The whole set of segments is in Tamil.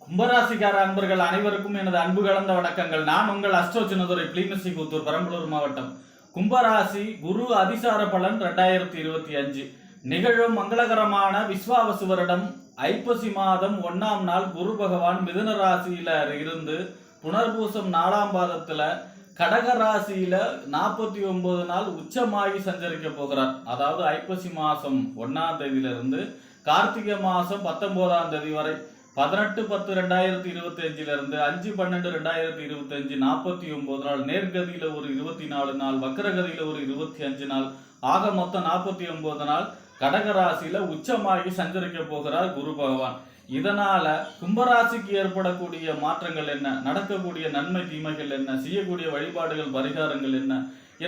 கும்பராசிக்கார அன்பர்கள் அனைவருக்கும் எனது அன்பு கலந்த வணக்கங்கள். நான் உங்கள் அஸ்ட்ரோ சின்னதுரை பிளிமசி கூத்தூர், பெரம்பலூர் மாவட்டம். கும்பராசி குரு அதிசார பலன் 2025 நிகழும் மங்களகரமான விஸ்வாவசு வருடம் ஐப்பசி மாதம் 1ஆம் நாள் குரு பகவான் மிதுன ராசியில இருந்து புனர்பூசம் 4ஆம் பாதத்துல கடக ராசியில 49 நாள் உச்சமாகி சஞ்சரிக்க போகிறார். அதாவது ஐப்பசி மாசம் 1ஆம் தேதியிலிருந்து கார்த்திகை மாசம் 19ஆம் தேதி வரை 18-10-2025 இருந்து 5-12-2025 49 நாள், நேர்கதியில ஒரு 24 நாள், வக்கரகதியில ஒரு 25 நாள், ஆக மொத்தம் 49 நாள் கடகராசியில உச்சமாகி சஞ்சரிக்க போகிறார் குரு பகவான். இதனால கும்பராசிக்கு ஏற்படக்கூடிய மாற்றங்கள் என்ன, நடக்கக்கூடிய நன்மை தீமைகள் என்ன, செய்யக்கூடிய வழிபாடுகள் பரிகாரங்கள் என்ன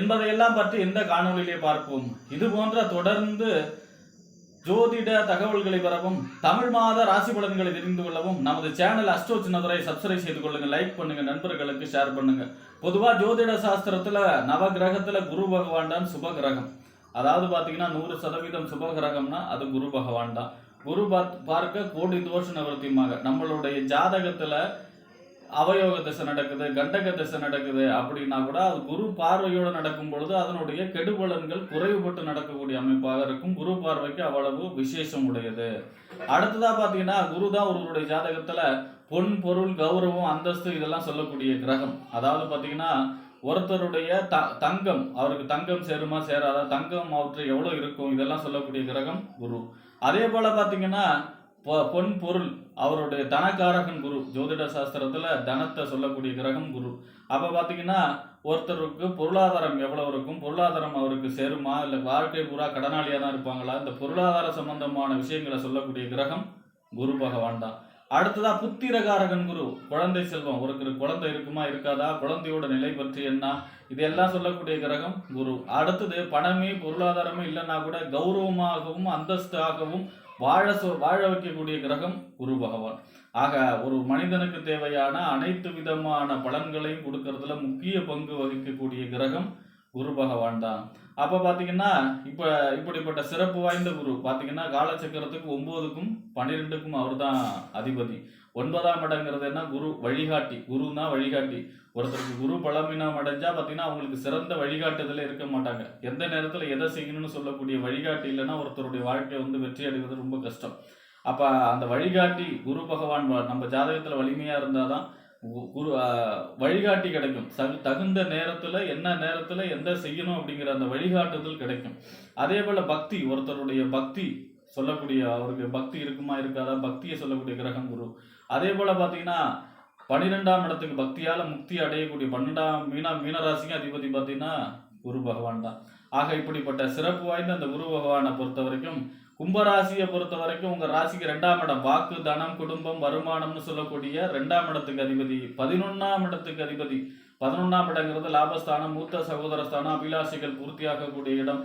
என்பதையெல்லாம் பற்றி இந்த காணொலியிலே பார்ப்போம். இது போன்ற தொடர்ந்து ஜோதிட தகவல்களை பெறவும் தமிழ் மாத ராசி பலன்களை தெரிந்து கொள்ளவும் நமது சேனல் அஸ்ட்ரோ சின்னதுரை சப்ஸ்கிரைப் செய்து கொள்ளுங்க, லைக் பண்ணுங்க, நண்பர்களுக்கு ஷேர் பண்ணுங்க. பொதுவா ஜோதிட சாஸ்திரத்துல நவ கிரகத்துல குரு பகவான் தான் சுப கிரகம். அதாவது பாத்தீங்கன்னா 100% சுப கிரகம்னா அது குரு பகவான் தான். குரு பார்க்க கோடி தோஷ நிவர்த்தியமாக நம்மளுடைய ஜாதகத்துல அவயோக திசை நடக்குது, கண்டக திசை நடக்குது அப்படின்னா கூட அது குரு பார்வையோடு நடக்கும் பொழுது அதனுடைய கெடுபலன்கள் குறைவுபட்டு நடக்கக்கூடிய அமைப்பாக இருக்கும். குரு பார்வைக்கு அவ்வளவு விசேஷம் உடையது. அடுத்ததா பாத்தீங்கன்னா குரு தான் ஒருவருடைய ஜாதகத்துல பொன், பொருள், கௌரவம், அந்தஸ்து இதெல்லாம் சொல்லக்கூடிய கிரகம். அதாவது பாத்தீங்கன்னா ஒருத்தருடைய தங்கம், அவருக்கு தங்கம் சேருமா சேராதா, தங்கம் அவற்றை எவ்வளவு இருக்கும், இதெல்லாம் சொல்லக்கூடிய கிரகம் குரு. அதே போல பாத்தீங்கன்னா பொன், பொருள், அவருடைய தனக்காரகன் குரு. ஜோதிட சாஸ்திரத்துல தனத்தை சொல்லக்கூடிய கிரகம் குரு. அப்ப பாத்தீங்கன்னா ஒருத்தருக்கு பொருளாதாரம் எவ்வளவு இருக்கும், பொருளாதாரம் அவருக்கு சேருமா, இல்ல வாழ்க்கை பூரா கடனாளியா தான் இருப்பாங்களா, இந்த பொருளாதார சம்பந்தமான விஷயங்களை சொல்லக்கூடிய கிரகம் குரு பகவான் தான். அடுத்ததா புத்திரகாரகன் குரு, குழந்தை செல்வம், ஒரு குழந்தை இருக்குமா இருக்காதா, குழந்தையோட நிலை பற்றி என்ன, இதெல்லாம் சொல்லக்கூடிய கிரகம் குரு. அடுத்தது பணமே பொருளாதாரமே இல்லைன்னா கூட கௌரவமாகவும் அந்தஸ்தாகவும் வாழ வைக்கக்கூடிய கிரகம் குரு பகவான். ஆக ஒரு மனிதனுக்கு தேவையான அனைத்து விதமான பலன்களையும் கொடுக்கறதுல முக்கிய பங்கு வகிக்கக்கூடிய கிரகம் குரு பகவான் தான். அப்ப பாத்தீங்கன்னா இப்படிப்பட்ட சிறப்பு வாய்ந்த குரு பாத்தீங்கன்னா காலச்சக்கரத்துக்கு 9க்கும் 12க்கும் அவர் தான் அதிபதி. 9ஆம் இடங்கிறது என்ன, குரு வழிகாட்டி. குரு தான் வழிகாட்டி. ஒருத்தருக்கு குரு பலமீனம் அடைஞ்சா பாத்தீங்கன்னா அவங்களுக்கு சிறந்த வழிகாட்டுதலே இருக்க மாட்டாங்க. எந்த நேரத்துல எதை செய்யணும்னு சொல்லக்கூடிய வழிகாட்டி இல்லைன்னா ஒருத்தருடைய வாழ்க்கை வெற்றி அடைவது ரொம்ப கஷ்டம். அப்ப அந்த வழிகாட்டி குரு பகவான் நம்ம ஜாதகத்துல வலிமையா இருந்தாதான் குரு வழிகாட்டி கிடைக்கும். தகுந்த நேரத்துல என்ன நேரத்துல எந்த செய்யணும் அப்படிங்கிற அந்த வழிகாட்டுதல் கிடைக்கும். அதே போல பக்தி, ஒருத்தருடைய பக்தி சொல்லக்கூடிய, அவருக்கு பக்தி இருக்குமா இருக்காதா, பக்தியை சொல்லக்கூடிய கிரகம் குரு. அதே போல பாத்தீங்கன்னா 12ஆம் இடத்துக்கு பக்தியால முக்தி அடையக்கூடிய 12ஆம் மீனராசிக்கு அதிபதி பாத்தீங்கன்னா குரு பகவான் தான். ஆக இப்படிப்பட்ட சிறப்பு வாய்ந்த அந்த குரு பகவானை பொறுத்த வரைக்கும், கும்பராசியை பொறுத்த வரைக்கும் உங்க ராசிக்கு 2ஆம் இடம், வாக்கு, தனம், குடும்பம், வருமானம்னு சொல்லக்கூடிய 2ஆம் இடத்துக்கு அதிபதி, 11ஆம் இடத்துக்கு அதிபதி. 11ஆம் இடங்கிறது லாபஸ்தானம், மூத்த சகோதரஸ்தானம், அபிலாஷைகள் பூர்த்தியாகக்கூடிய இடம்.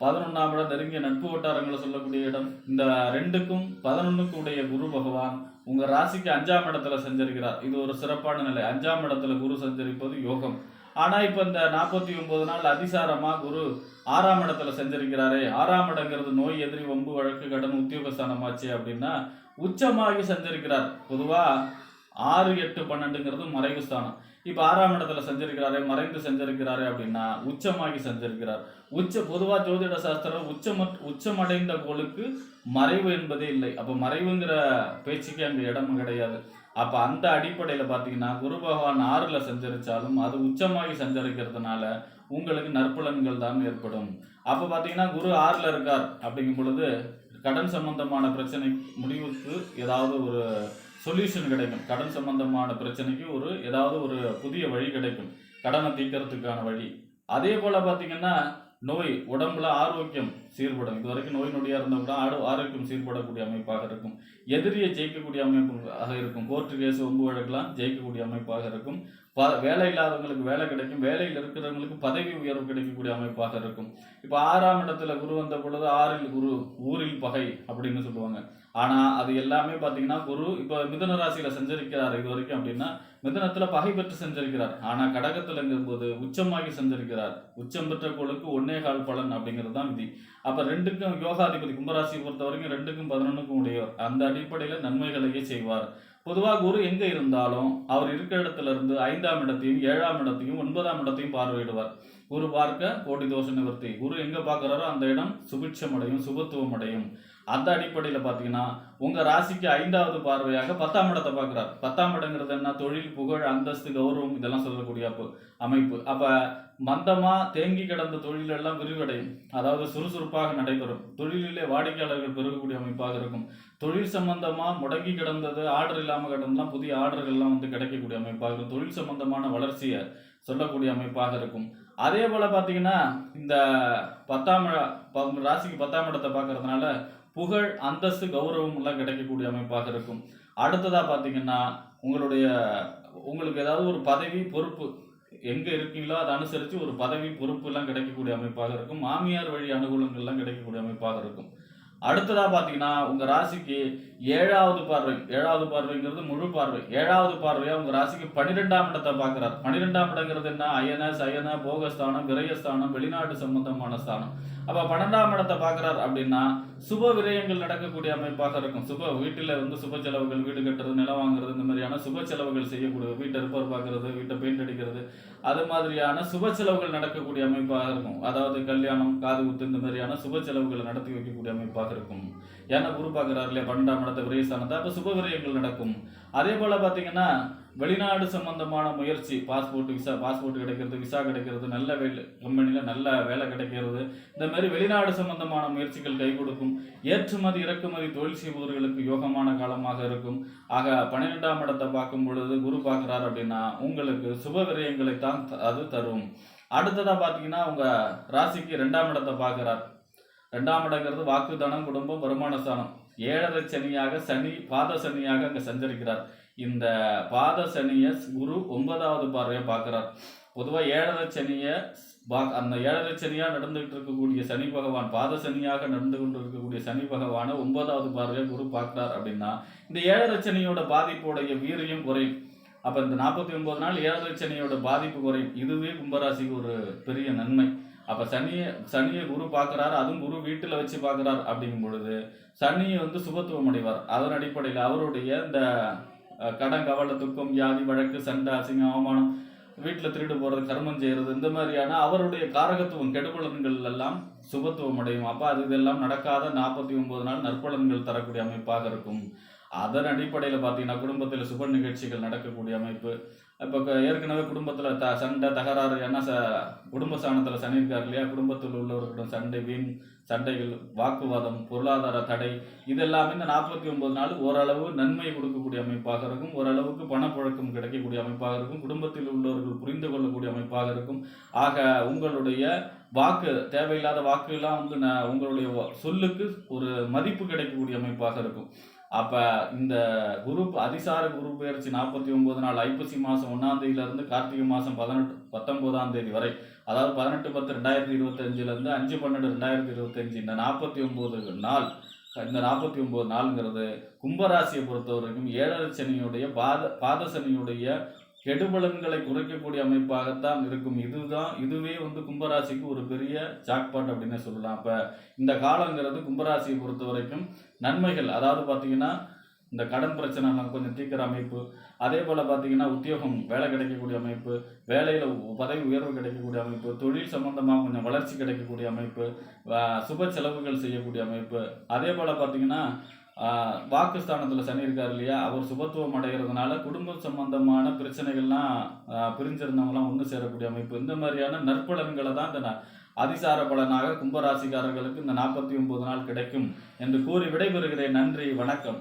11ஆம் இடம் நெருங்கிய நட்பு வட்டாரங்களை சொல்லக்கூடிய இடம். இந்த 2க்கும் 11க்கும் உடைய குரு பகவான் உங்க ராசிக்கு 5ஆம் இடத்துல சஞ்சரிக்கிறார். இது ஒரு சிறப்பான நிலை. 5ஆம் இடத்துல குரு சஞ்சரிப்பது யோகம். ஆனா இப்ப இந்த 49 நாள் அதிசாரமா குரு 6ஆம் இடத்துல சஞ்சரிக்கிறாரே, 6ஆம் இடங்கிறது நோய், எதிரி, வம்பு, வழக்கு, கடன், உத்தியோகஸ்தானமாச்சு அப்படின்னா உச்சமாகி சஞ்சரிக்கிறார். பொதுவா 6, 8, 12ங்கிறது மறைவு ஸ்தானம். இப்ப 6ஆம் இடத்துல சஞ்சரிக்கிறாரே, மறைந்து சஞ்சரிக்கிறாரே அப்படின்னா உச்சமாகி சஞ்சரிக்கிறார். பொதுவா ஜோதிட சாஸ்திரம் உச்சமடைந்த கோளுக்கு மறைவு என்பதே இல்லை. அப்ப மறைவுங்கிற பேச்சுக்கு அங்க இடம் கிடையாது. அப்ப அந்த அடிப்படையில பாத்தீங்கன்னா குரு பகவான் 6ல சஞ்சரிச்சாலும் அது உச்சமாகி சஞ்சரிக்கிறதுனால உங்களுக்கு நற்பலன்கள் தான் ஏற்படும். அப்ப பாத்தீங்கன்னா குரு 6ல இருக்கார் அப்படிங்கும் பொழுது கடன் சம்பந்தமான பிரச்சனை முடிவுக்கு ஏதாவது ஒரு சொல்யூஷன் கிடைக்கும். கடன் சம்பந்தமான பிரச்சனைக்கு ஏதாவது ஒரு புதிய வழி கிடைக்கும், கடனை தீர்க்கறதுக்கான வழி. அதே போல பாத்தீங்கன்னா நோய், உடம்புல ஆரோக்கியம் சீர்படும். இது வரைக்கும் நோய் நொடியா இருந்தா கூட ஆரோக்கியம் சீர்படக்கூடிய அமைப்பாக இருக்கும். எதிரியை ஜெயிக்கக்கூடிய அமைப்பாக இருக்கும். கோர்ட்டு கேஸ், வம்பு வழக்கெல்லாம் ஜெயிக்கக்கூடிய அமைப்பாக இருக்கும். வேலை இல்லாதவங்களுக்கு வேலை கிடைக்கும். வேலையில் இருக்கிறவங்களுக்கு பதவி உயர்வு கிடைக்கக்கூடிய அமைப்பாக இருக்கும். இப்ப 6ஆம் இடத்துல குரு வந்த பொழுது 6ல் குரு, ஊரில் பகை அப்படின்னு சொல்லுவாங்க. ஆனா அது எல்லாமே பாத்தீங்கன்னா குரு இப்ப மிதுன ராசியில சஞ்சரிக்கிறார் இது வரைக்கும் அப்படின்னா மிதுனத்துல பகை பெற்று சஞ்சரிக்கிறார். ஆனா கடகத்துல போது உச்சமாகி சஞ்சரிக்கிறார். உச்சம் பெற்ற கோளுக்கு 1.25 பலன் அப்படிங்கிறது தான் விதி. அப்ப 2க்கும் யோகாதிபதி கும்பராசியை பொறுத்த வரைக்கும் 2க்கும் 11க்கும் உடையவர். அந்த அடிப்படையில நன்மைகளையே செய்வார். பொதுவா குரு எங்க இருந்தாலும் அவர் இருக்கிற இடத்துல இருந்து 5ஆம் இடத்தையும் 7ஆம் இடத்தையும் 9ஆம் இடத்தையும் பார்வையிடுவார். குரு பார்க்க கோடி தோஷ நிவர்த்தி. குரு எங்க பார்க்கிறாரோ அந்த இடம் சுபிட்சம் அடையும், சுபத்துவம் அடையும். அந்த அடிப்படையில் பார்த்தீங்கன்னா உங்க ராசிக்கு 5வது பார்வையாக 10ஆம் இடத்தை பார்க்கிறார். 10ஆம் இடங்கிறது என்ன? தொழில், புகழ், அந்தஸ்து, கௌரவம் இதெல்லாம் சொல்லக்கூடிய அமைப்பு. அப்ப மந்தமா தேங்கி கிடந்த தொழில் எல்லாம் விரிவடையும். அதாவது சுறுசுறுப்பாக நடைபெறும். தொழிலிலே வாடிக்கையாளர்கள் பெருகக்கூடிய அமைப்பாக இருக்கும். தொழில் சம்பந்தமா முடங்கி கிடந்தது, ஆர்டர் இல்லாம கிடந்தெல்லாம் புதிய ஆர்டர்கள்லாம் வந்து கிடைக்கக்கூடிய அமைப்பாக இருக்கும். தொழில் சம்பந்தமான வளர்ச்சியை சொல்லக்கூடிய அமைப்பாக இருக்கும். அதே போல பார்த்தீங்கன்னா இந்த 10ஆம் ராசிக்கு 10ஆம் இடத்தை பார்க்கறதுனால புகழ், அந்தஸ்து, கௌரவம் எல்லாம் கிடைக்கக்கூடிய அமைப்பாக இருக்கும். அடுத்ததா பார்த்தீங்கன்னா உங்களுக்கு ஏதாவது ஒரு பதவி, பொறுப்பு எங்க இருக்கீங்களோ அதை அனுசரித்து ஒரு பதவி, பொறுப்பு எல்லாம் கிடைக்கக்கூடிய அமைப்பாக இருக்கும். மாமியார் வழி அனுகூலங்கள் எல்லாம் கிடைக்கக்கூடிய அமைப்பாக இருக்கும். அடுத்ததா பார்த்தீங்கன்னா உங்க ராசிக்கு 7வது பார்வை. 7வது பார்வைங்கிறது முழு பார்வை. 7வது பார்வையா உங்க ராசிக்கு 12ஆம் இடத்தை பார்க்கிறார். 12ஆம் இடங்கிறது என்ன? அயன, சயன, போகஸ்தானம், விரயஸ்தானம், வெளிநாட்டு சம்பந்தமான ஸ்தானம். அப்ப 12ஆம் இடத்தை பார்க்கிறார் அப்படின்னா சுப விரயங்கள் நடக்கக்கூடிய அமைப்பாக இருக்கும். வீட்டில் வந்து சுப செலவுகள், வீடு கட்டுறது, நிலம் வாங்குறது, இந்த மாதிரியான சுப செலவுகள் செய்யக்கூடிய, வீட்டை ரிப்பேர் பார்க்கறது, வீட்டை பெயிண்ட் அடிக்கிறது, அது மாதிரியான சுப செலவுகள் நடக்கக்கூடிய அமைப்பாக இருக்கும். அதாவது கல்யாணம், காது குத்து, இந்த மாதிரியான சுப செலவுகளை நடத்தி வைக்கக்கூடிய அமைப்பாக இருக்கும். ஏன்னா குரு பார்க்கிறார் இல்லையா 12ஆம் இடத்தை விரயஸ்தானத்தை, அப்ப சுப விரயங்கள் நடக்கும். அதே போல பாத்தீங்கன்னா வெளிநாடு சம்பந்தமான முயற்சி, பாஸ்போர்ட் கிடைக்கிறது, விசா கிடைக்கிறது, நல்ல வேலை கம்பெனில நல்ல வேலை கிடைக்கிறது, இந்த மாதிரி வெளிநாடு சம்பந்தமான முயற்சிகள் கை கொடுக்கும். ஏற்றுமதி, இறக்குமதி தொழில் செய்பவர்களுக்கு யோகமான காலமாக இருக்கும். ஆக 12ஆம் இடத்தை பார்க்கும் பொழுது குரு பார்க்கிறார் அப்படின்னா உங்களுக்கு சுப விரயங்களை தான் அது தரும். அடுத்ததா பாத்தீங்கன்னா உங்க ராசிக்கு 2ஆம் இடத்தை பார்க்கிறார். 2ஆம் இடங்கிறது வாக்கு, தனம், குடும்பம், வருமான ஸ்தானம். 7ரை சனியாக பாத சனியாக அங்க சஞ்சரிக்கிறார். இந்த பாத சனியை குரு 9வது பார்வையை பார்க்கிறார். பொதுவா 7ரை சனியை அந்த 7ரை சனியா நடந்துகிட்டு இருக்கக்கூடிய சனி பகவான், பாத சனியாக நடந்து கொண்டு இருக்கக்கூடிய சனி பகவானை 9வது பார்வையை குரு பார்க்கிறார் அப்படின்னா இந்த 7ரை சனியோட பாதிப்புடைய வீரியம் குறையும். அப்ப இந்த 49 நாள் 7ரை சனியோட பாதிப்பு குறையும். இதுவே கும்பராசிக்கு ஒரு பெரிய நன்மை. அப்ப சனியை குரு பார்க்கிறார், அதுவும் குரு வீட்டுல வச்சு பார்க்கிறார். அப்படிங்கும் பொழுது சனியை வந்து சுபத்துவம் அடைவார். அதன் அடிப்படையில் அவருடைய இந்த கடன், கவலை, துக்கம், வியாதி, வழக்கு, சண்டை, அசிங்கம், அவமானம், வீட்டில் திருடு போறது, கர்மம் செய்யறது, இந்த மாதிரியான அவருடைய காரகத்துவம், கெடுபலன்கள் எல்லாம் சுபத்துவம் அடையும். அப்ப அது இதெல்லாம் நடக்காத 49 நாள் நற்பலன்கள் தரக்கூடிய அமைப்பாக இருக்கும். அதன் அடிப்படையில் பார்த்தீங்கன்னா குடும்பத்தில் சுப நிகழ்ச்சிகள் நடக்கக்கூடிய அமைப்பு. இப்போ ஏற்கனவே குடும்பத்தில் சண்டை, தகராறு, ஏன்னா குடும்ப ஸ்தானத்தில் சனி இருக்கார் இல்லையா, குடும்பத்தில் உள்ளவர்களிடம் சண்டை, வீண் சண்டைகள், வாக்குவாதம், பொருளாதார தடை, இதெல்லாமே இந்த 49 நாள் ஓரளவு நன்மை கொடுக்கக்கூடிய அமைப்பாக இருக்கும். ஓரளவுக்கு பணப்புழக்கம் கிடைக்கக்கூடிய அமைப்பாக இருக்கும். குடும்பத்தில் உள்ளவர்கள் புரிந்து கொள்ளக்கூடிய அமைப்பாக இருக்கும். ஆக உங்களுடைய வாக்கு, தேவையில்லாத வாக்குலாம் வந்து உங்களுடைய சொல்லுக்கு ஒரு மதிப்பு கிடைக்கக்கூடிய அமைப்பாக இருக்கும். அப்ப இந்த அதிசார குரு பெயர்ச்சி 49 நாள், ஐப்பசி மாசம் 1ஆம் தேதியிலிருந்து கார்த்திகை மாசம் 19ஆம் தேதி வரை, அதாவது 18/10/2025 இருந்து 5/12/2025 இந்த 49 நாள், இந்த 49 நாளுங்கிறது கும்பராசியை பொறுத்த வரைக்கும் 7ரை சனியுடைய பாத சனியுடைய கெடுபலன்களை குறைக்கக்கூடிய அமைப்பாகத்தான் இருக்கும். இதுவே வந்து கும்பராசிக்கு ஒரு பெரிய ஜாக்பாட் அப்படின்னு சொல்லலாம். அப்ப இந்த காலங்கிறது கும்பராசியை பொறுத்த வரைக்கும் நன்மைகள், அதாவது பார்த்தீங்கன்னா இந்த கடன் பிரச்சனை கொஞ்சம் தீர்க்கிற அமைப்பு, அதே போல பார்த்தீங்கன்னா உத்தியோகம், வேலை கிடைக்கக்கூடிய அமைப்பு, வேலையில் பதவி உயர்வு கிடைக்கக்கூடிய அமைப்பு, தொழில் சம்பந்தமாக கொஞ்சம் வளர்ச்சி கிடைக்கக்கூடிய அமைப்பு, சுப செலவுகள் செய்யக்கூடிய அமைப்பு, அதே போல பார்த்தீங்கன்னா வாக்குஸ்தானத்தில் சனி இருக்கார் இல்லையா, அவர் சுபத்துவம் அடைகிறதுனால குடும்ப சம்பந்தமான பிரச்சனைகள்லாம் பிரிஞ்சிருந்தவங்களாம் ஒன்று சேரக்கூடிய அமைப்பு, இந்த மாதிரியான நற்பலன்களை தான் இந்த அதிசார பலனாக கும்பராசிக்காரர்களுக்கு இந்த 49 நாள் கிடைக்கும் என்று கூறி விடைபெறுகிறேன். நன்றி, வணக்கம்.